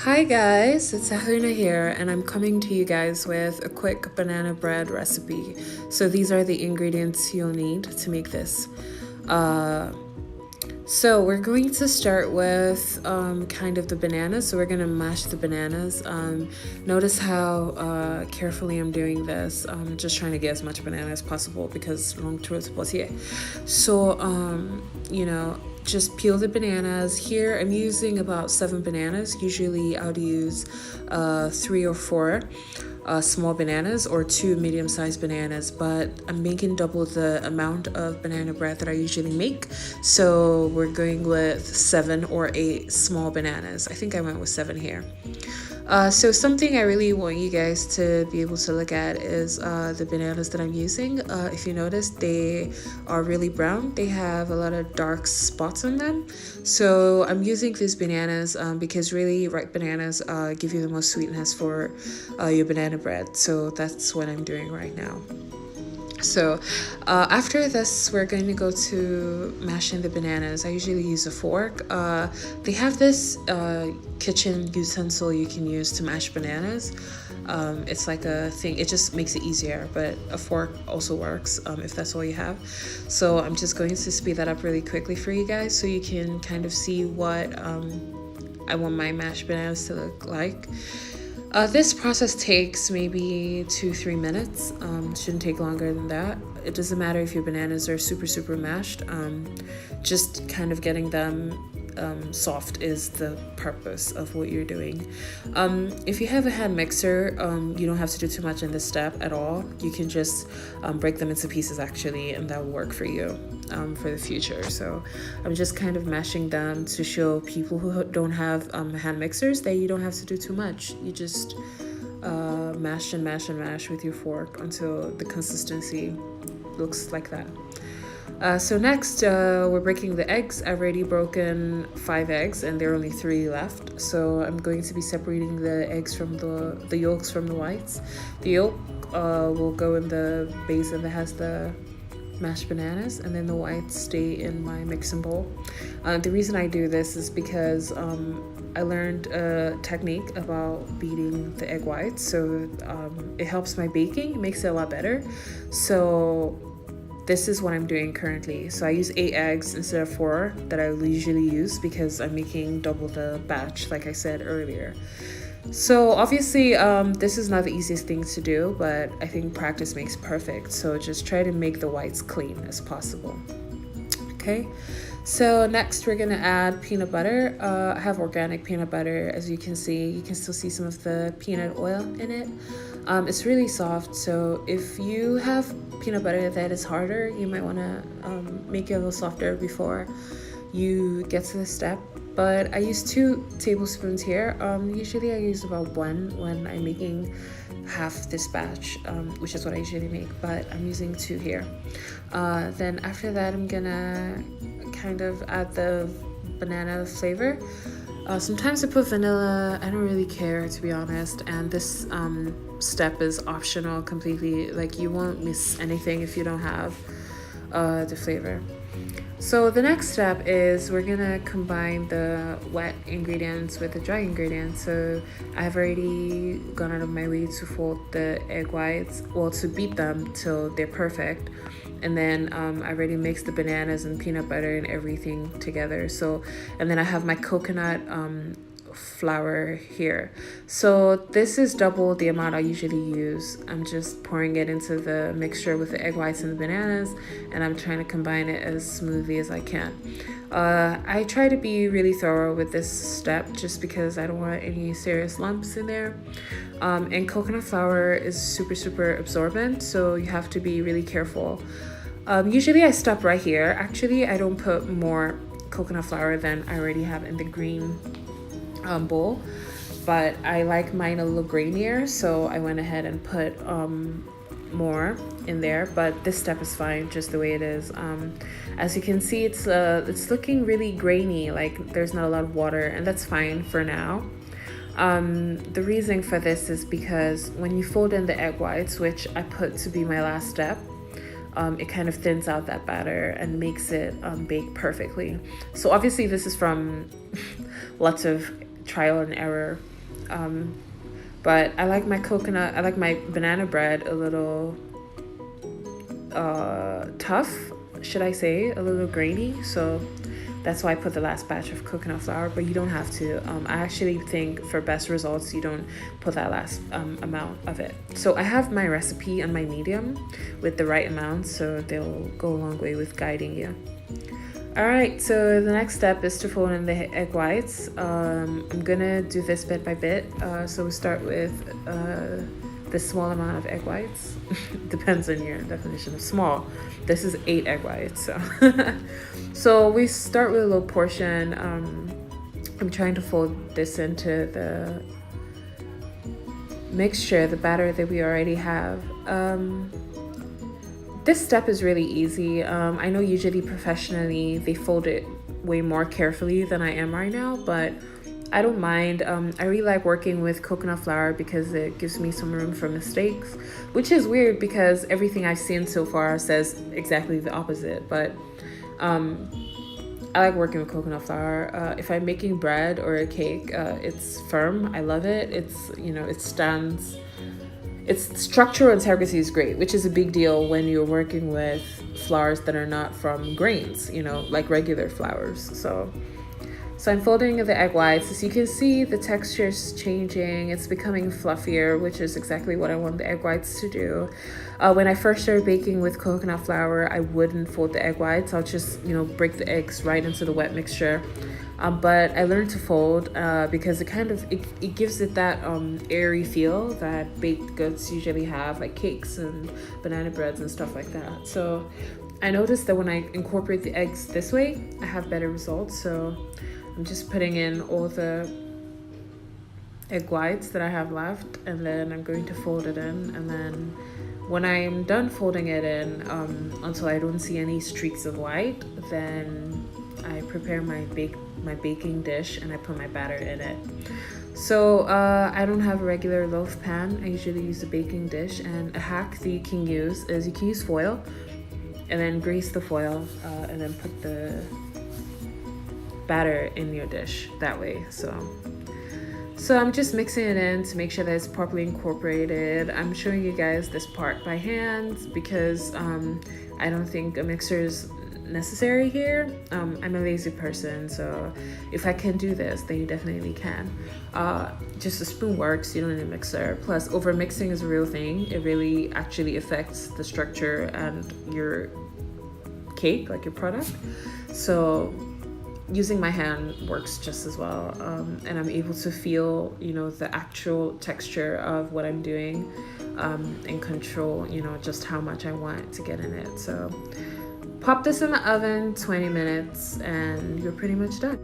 Hi guys, it's Ahluna here, and I'm coming to you guys with a quick banana bread recipe. So these are the ingredients you'll need to make this. Uh, so we're going to start with kind of the bananas. So we're gonna mash the bananas. Notice how carefully I'm doing this. I'm just trying to get as much banana as possible because long tours potier. So just peel the bananas. Here I'm using about 7 bananas. Usually I would use 3 or 4 small bananas or 2 medium-sized bananas, but I'm making double the amount of banana bread that I usually make, so we're going with 7 or 8 small bananas. I think I went with 7 here. So something I really want you guys to be able to look at is the bananas that I'm using. If you notice, they are really brown. They have a lot of dark spots on them. So I'm using these bananas because really ripe bananas give you the most sweetness for your banana bread. So that's what I'm doing right now. So after this, we're going to go to mashing the bananas. I usually use a fork. They have this kitchen utensil you can use to mash bananas. It's like a thing. It just makes it easier, but a fork also works if that's all you have. So I'm just going to speed that up really quickly for you guys so you can kind of see what I want my mashed bananas to look like. This process takes maybe 2-3 minutes. Shouldn't take longer than that. It doesn't matter if your bananas are super mashed. Just kind of getting them soft is the purpose of what you're doing. If you have a hand mixer, you don't have to do too much in this step at all. You can just break them into pieces actually, and that will work for you for the future. So I'm just kind of mashing them to show people who don't have hand mixers that you don't have to do too much. You just mash and mash and mash with your fork until the consistency looks like that. So next, we're breaking the eggs. I've already broken 5 eggs and there are only 3 left. So I'm going to be separating the eggs from the yolks from the whites. The yolk will go in the basin that has the mashed bananas, and then the whites stay in my mixing bowl. The reason I do this is because I learned a technique about beating the egg whites, so it helps my baking. It makes it a lot better. So this is what I'm doing currently. So I use 8 eggs instead of 4 that I usually use because I'm making double the batch, like I said earlier. So obviously this is not the easiest thing to do, but I think practice makes perfect. So just try to make the whites clean as possible. Okay, so next we're gonna add peanut butter. I have organic peanut butter. As you can see, you can still see some of the peanut oil in it. It's really soft, so if you have peanut butter that is harder, you might want to make it a little softer before you get to this step. But I use 2 tablespoons here. Usually I use about 1 when I'm making half this batch, which is what I usually make, but I'm using 2 here. Then after that, I'm gonna kind of add the banana flavor. Sometimes I put vanilla. I don't really care, to be honest, and this step is optional completely. Like, you won't miss anything if you don't have the flavor. So the next step is we're gonna combine the wet ingredients with the dry ingredients. So I've already gone out of my way to fold the egg whites, well, to beat them till they're perfect. And then I already mixed the bananas and peanut butter and everything together. So, and then I have my coconut flour here. So this is double the amount I usually use. I'm just pouring it into the mixture with the egg whites and the bananas, and I'm trying to combine it as smoothly as I can. I try to be really thorough with this step just because I don't want any serious lumps in there. And coconut flour is super absorbent, so you have to be really careful. Usually I stop right here. Actually, I don't put more coconut flour than I already have in the green bowl, but I like mine a little grainier, so I went ahead and put more in there. But this step is fine just the way it is. As you can see, it's looking really grainy, like there's not a lot of water, and that's fine for now. The reason for this is because when you fold in the egg whites, which I put to be my last step, it kind of thins out that batter and makes it bake perfectly. So obviously this is from lots of trial and error But I like my banana bread a little tough, should I say, a little grainy. So that's why I put the last batch of coconut flour, but you don't have to. I actually think for best results, you don't put that last amount of it. So I have my recipe on my medium with the right amount, so they'll go a long way with guiding you. All right, so the next step is to fold in the egg whites. I'm gonna do this bit by bit. So we start with the small amount of egg whites. Depends on your definition of small. This is 8 egg whites. So, so we start with a little portion. I'm trying to fold this into the mixture, the batter that we already have. This step is really easy. I know usually professionally they fold it way more carefully than I am right now, but I don't mind. I really like working with coconut flour because it gives me some room for mistakes, which is weird because everything I've seen so far says exactly the opposite. But I like working with coconut flour. If I'm making bread or a cake, it's firm. I love it. It's, you know, it stands. Its structural integrity is great, which is a big deal when you're working with flours that are not from grains, you know, like regular flours. So I'm folding the egg whites. As you can see, the texture is changing. It's becoming fluffier, which is exactly what I want the egg whites to do. When I first started baking with coconut flour, I wouldn't fold the egg whites. I'll just, you know, break the eggs right into the wet mixture. But I learned to fold because it gives it that airy feel that baked goods usually have, like cakes and banana breads and stuff like that. So I noticed that when I incorporate the eggs this way, I have better results. So I'm just putting in all the egg whites that I have left, and then I'm going to fold it in. And then when I'm done folding it in, until I don't see any streaks of white, then I prepare my baking dish and I put my batter in it. So I don't have a regular loaf pan. I usually use a baking dish, and a hack that you can use is you can use foil and then grease the foil and then put the batter in your dish that way. So I'm just mixing it in to make sure that it's properly incorporated. I'm showing you guys this part by hand because I don't think a mixer is necessary here. I'm a lazy person, so if I can do this, then you definitely can. Just a spoon works, you don't need a mixer. Plus, over mixing is a real thing. It really actually affects the structure and your cake, like your product. So using my hand works just as well, and I'm able to feel, you know, the actual texture of what I'm doing, and control, you know, just how much I want to get in it. So pop this in the oven 20 minutes and you're pretty much done.